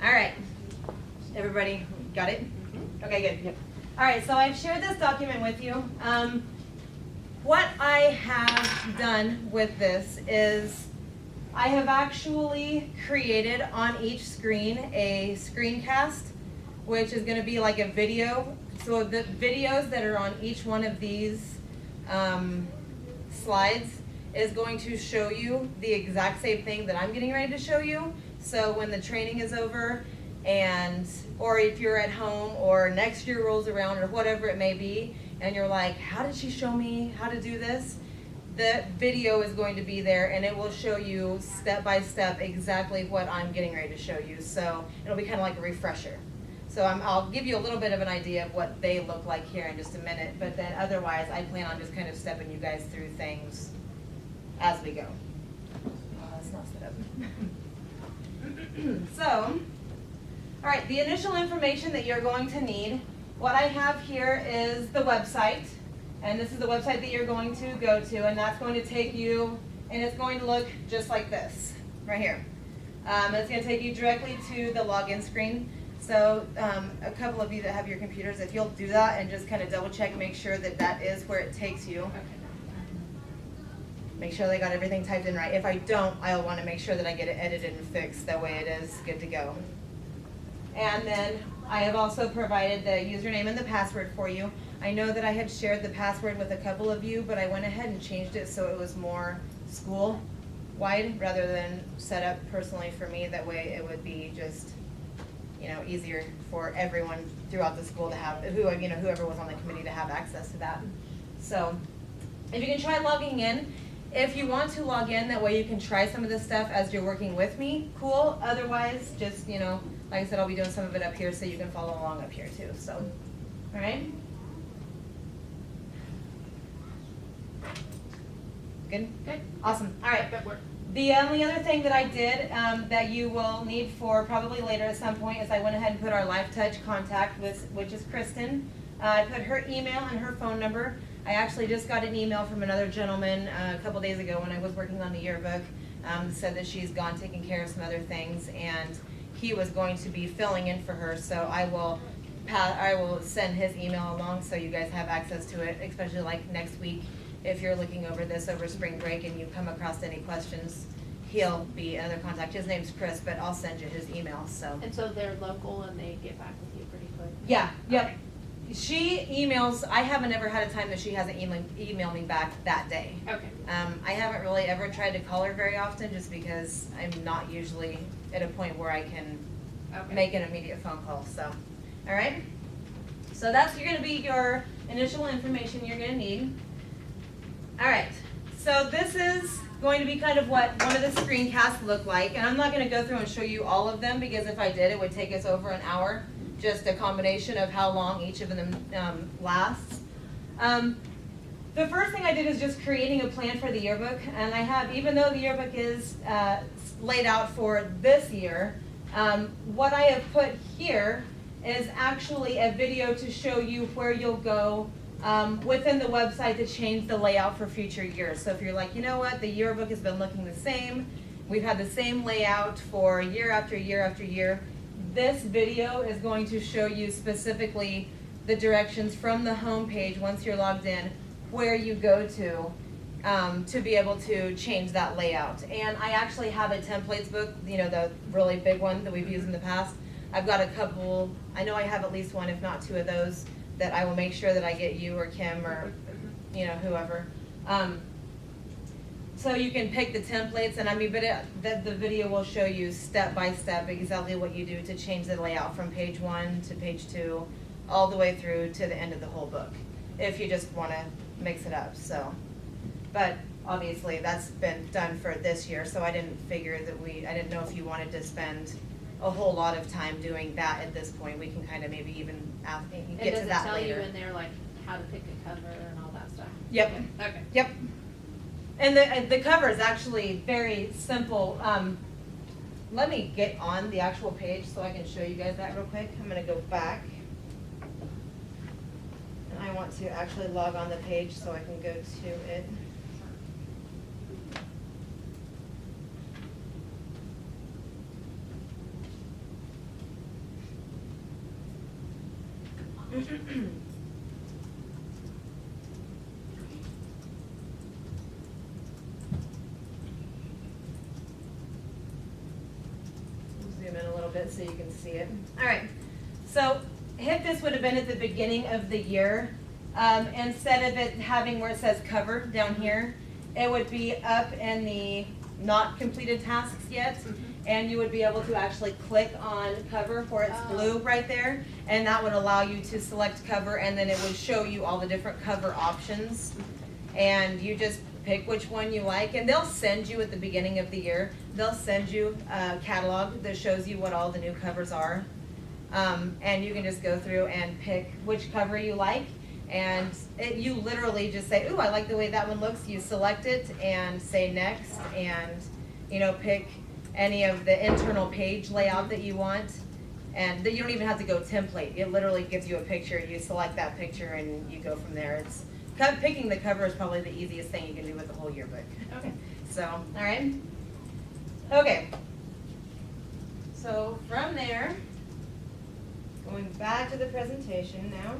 All right. Everybody got it? Mm-hmm. Okay, good. Yep. All right, so I've shared this document with you. What I have done with this is I have actually created on each screen a screencast, which is going to be like a video. So the videos that are on each one of these slides is going to show you the exact same thing that I'm getting ready to show you. So when the training is over, or if you're at home or next year rolls around or whatever it may be, and you're like, how did she show me how to do this? The video is going to be there and it will show you step by step exactly what I'm getting ready to show you. So it'll be kind of like a refresher. So I'll give you a little bit of an idea of what they look like here in just a minute, but then otherwise I plan on just kind of stepping you guys through things as we go. Oh, that's not set up. So, all right, the initial information that you're going to need, what I have here is the website, and this is the website that you're going to go to, and that's going to take you, and it's going to look just like this, right here. It's going to take you directly to the login screen. So a couple of you that have your computers, if you'll do that and just kind of double check, make sure that that is where it takes you. Okay. Make sure they got everything typed in right. If I don't, I'll want to make sure that I get it edited and fixed. That way it is good to go. And then I have also provided the username and the password for you. I know that I had shared the password with a couple of you, but I went ahead and changed it so it was more school-wide rather than set up personally for me. That way it would be just, easier for everyone throughout the school to have, whoever was on the committee to have access to that. So if you can try logging in. If you want to log in, that way you can try some of this stuff as you're working with me, cool. Otherwise, just, like I said, I'll be doing some of it up here so you can follow along up here too. So, all right. Good? Good. Awesome. All right. That worked. The only other thing that I did that you will need for probably later at some point is I went ahead and put our Lifetouch contact, which is Kristen. I put her email and her phone number. I actually just got an email from another gentleman a couple days ago when I was working on the yearbook. Said that she's gone taking care of some other things, and he was going to be filling in for her. So I will send his email along so you guys have access to it, especially like next week. If you're looking over this over spring break and you come across any questions, he'll be another contact. His name's Chris, but I'll send you his email. So. And so they're local and they get back with you pretty quick? Yeah, yep. Okay. She emails, I haven't ever had a time that she hasn't emailed me back that day. Okay. I haven't really ever tried to call her very often just because I'm not usually at a point where I can make an immediate phone call. So, all right. So that's going to be your initial information you're going to need. All right. So this is going to be kind of what one of the screencasts look like. And I'm not going to go through and show you all of them because if I did, it would take us over an hour. Just a combination of how long each of them lasts. The first thing I did is just creating a plan for the yearbook, and I have, even though the yearbook is laid out for this year, what I have put here is actually a video to show you where you'll go within the website to change the layout for future years. So if you're like, you know what, the yearbook has been looking the same, we've had the same layout for year after year after year, this video is going to show you specifically the directions from the home page once you're logged in, where you go to be able to change that layout. And I actually have a templates book, the really big one that we've used in the past. I've got a couple, I know I have at least one, if not two of those, that I will make sure that I get you or Kim or whoever. So you can pick the templates, and but the video will show you step by step exactly what you do to change the layout from page 1 to page 2, all the way through to the end of the whole book, if you just want to mix it up. So, but obviously that's been done for this year, so I didn't figure that I didn't know if you wanted to spend a whole lot of time doing that at this point. We can kind of maybe even get to that later. And does it tell you in there like how to pick a cover and all that stuff? Yep. Okay. Yep. And the cover is actually very simple. Let me get on the actual page so I can show you guys that real quick. I'm going to go back. And I want to actually log on the page so I can go to it. Zoom in a little bit so you can see it. All right, so if this would have been at the beginning of the year, instead of it having where it says cover down here, it would be up in the not completed tasks yet, and you would be able to actually click on cover where it's blue right there, and that would allow you to select cover, and then it would show you all the different cover options, and you just pick which one you like, and they'll send you at the beginning of the year, they'll send you a catalog that shows you what all the new covers are, and you can just go through and pick which cover you like. And you literally just say, ooh, I like the way that one looks. You select it and say next, and pick any of the internal page layout that you want. And you don't even have to go template. It literally gives you a picture. You select that picture and you go from there. Picking the cover is probably the easiest thing you can do with the whole yearbook. Okay. So, all right. Okay. So from there, going back to the presentation now.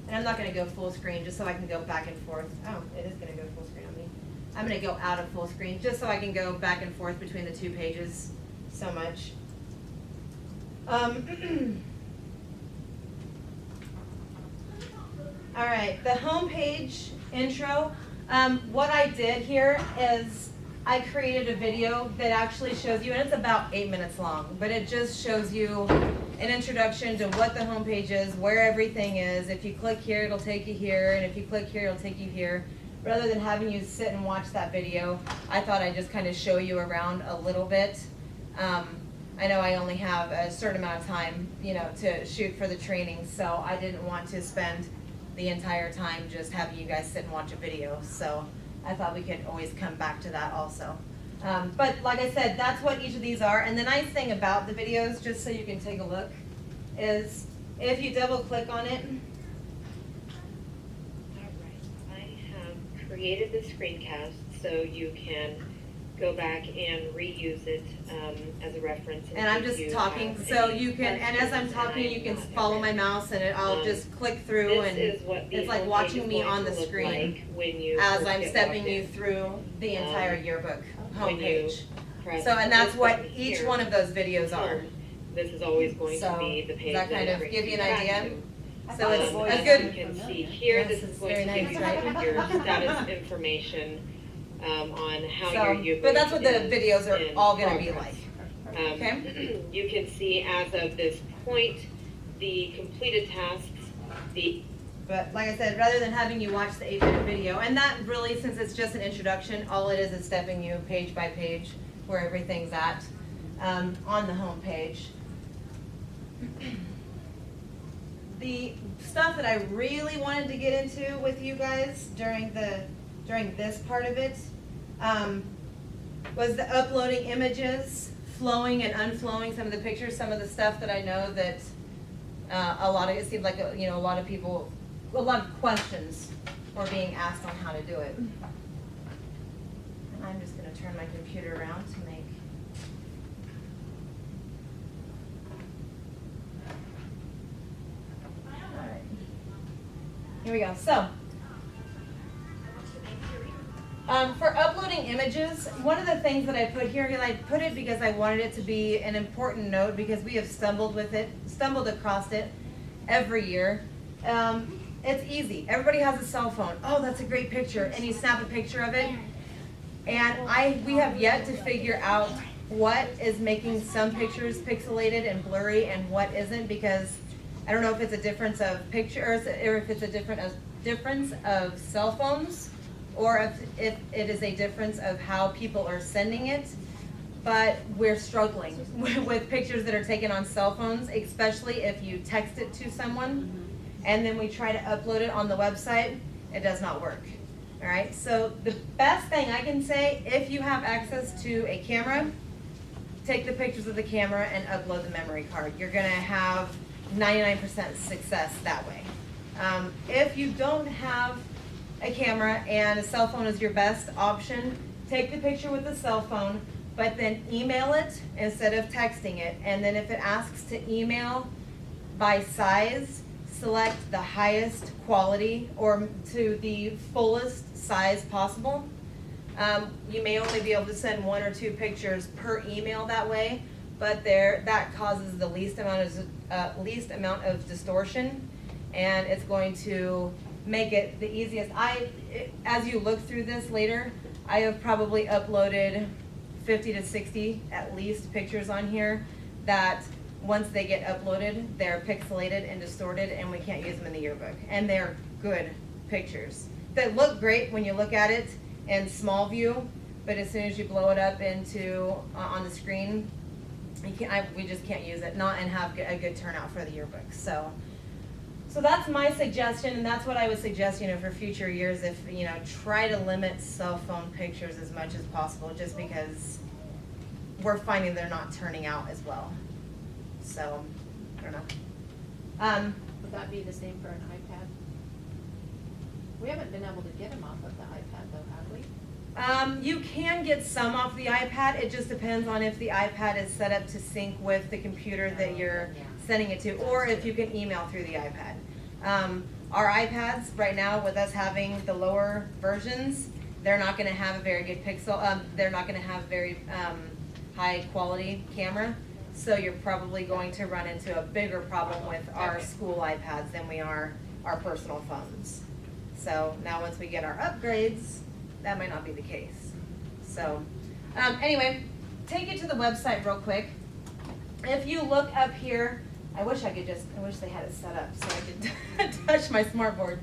And I'm not going to go full screen just so I can go back and forth. Oh, it is going to go full screen on me. I'm going to go out of full screen just so I can go back and forth between the two pages so much. All right, the home page intro. What I did here is I created a video that actually shows you, and it's about 8 minutes long, but it just shows you an introduction to what the homepage is, where everything is. If you click here, it'll take you here, and if you click here, it'll take you here. Rather than having you sit and watch that video, I thought I'd just kind of show you around a little bit. I know I only have a certain amount of time, to shoot for the training, so I didn't want to spend the entire time just having you guys sit and watch a video. So I thought we could always come back to that also. But like I said, that's what each of these are. And the nice thing about the videos, just so you can take a look, is if you double click on it. All right, I have created the screencast so you can go back and reuse it as a reference. And I'm just talking, so you can, and as I'm talking, you can follow my mouse and I'll just click through, and it's like watching me on the screen as I'm stepping you through the entire yearbook homepage. So, and that's what each one of those videos are. This is always going to be the page that kind of give you an idea? So it's a as good. you can see here, Yes, this is it's going very to give nice, you right? your status information on how your yearbook But that's what the is videos are in all going to be progress. like. Okay. You can see as of this point, the completed tasks, But like I said, rather than having you watch the 8-minute video, and that really, since it's just an introduction, all it is stepping you page by page where everything's at on the home page. The stuff that I really wanted to get into with you guys during this part of it was the uploading images, flowing and unflowing some of the pictures, some of the stuff that I know that it seemed like a lot of people, a lot of questions were being asked on how to do it. And I'm just going to turn my computer around to make. All right. Here we go. So, for uploading images, one of the things that I put here, and I put it because I wanted it to be an important note because we have stumbled across it every year. It's easy. Everybody has a cell phone. Oh, that's a great picture, and you snap a picture of it. And we have yet to figure out what is making some pictures pixelated and blurry and what isn't, because I don't know if it's a difference of pictures or if it's a difference of cell phones, or if it is a difference of how people are sending it. But we're struggling with pictures that are taken on cell phones, especially if you text it to someone and then we try to upload it on the website. It does not work. All right, so the best thing I can say, if you have access to a camera, take the pictures of the camera and upload the memory card. You're gonna have 99% success that way. If you don't have a camera and a cell phone is your best option, take the picture with the cell phone, but then email it instead of texting it. And then if it asks to email by size, select the highest quality or to the fullest size possible. You may only be able to send 1 or 2 pictures per email that way, but that causes the least amount of distortion, and it's going to make it the easiest. As you look through this later, I have probably uploaded 50 to 60 at least pictures on here that once they get uploaded, they're pixelated and distorted, and we can't use them in the yearbook. And they're good pictures that look great when you look at it in small view, but as soon as you blow it up into on the screen, we just can't use it, and have a good turnout for the yearbook. So that's my suggestion, and that's what I would suggest, for future years. If try to limit cell phone pictures as much as possible, just because we're finding they're not turning out as well. So I don't know. Would that be the same for an iPad? We haven't been able to get them off of the iPad though, have we? You can get some off the iPad. It just depends on if the iPad is set up to sync with the computer that you're sending it to, or if you can email through the iPad. Our iPads right now, with us having the lower versions, they're not going to have a very good pixel. They're not going to have very high quality camera. So you're probably going to run into a bigger problem with our school iPads than we are our personal phones. So now once we get our upgrades, that might not be the case. So anyway, take it to the website real quick. If you look up here, I wish they had it set up so I could touch my smartboard.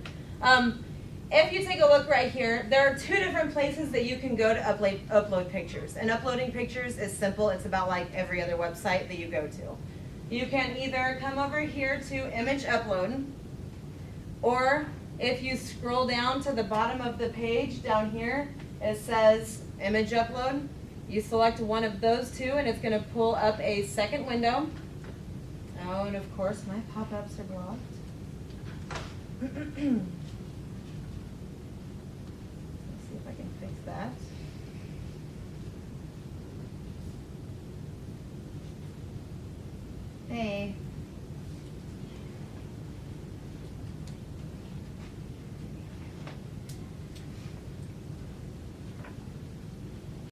If you take a look right here, there are 2 different places that you can go to upload pictures. And uploading pictures is simple. It's about like every other website that you go to. You can either come over here to image upload, or if you scroll down to the bottom of the page down here, it says image upload. You select one of those 2 and it's going to pull up a second window. Oh, and of course my pop-ups are blocked. Let's see if I can fix that.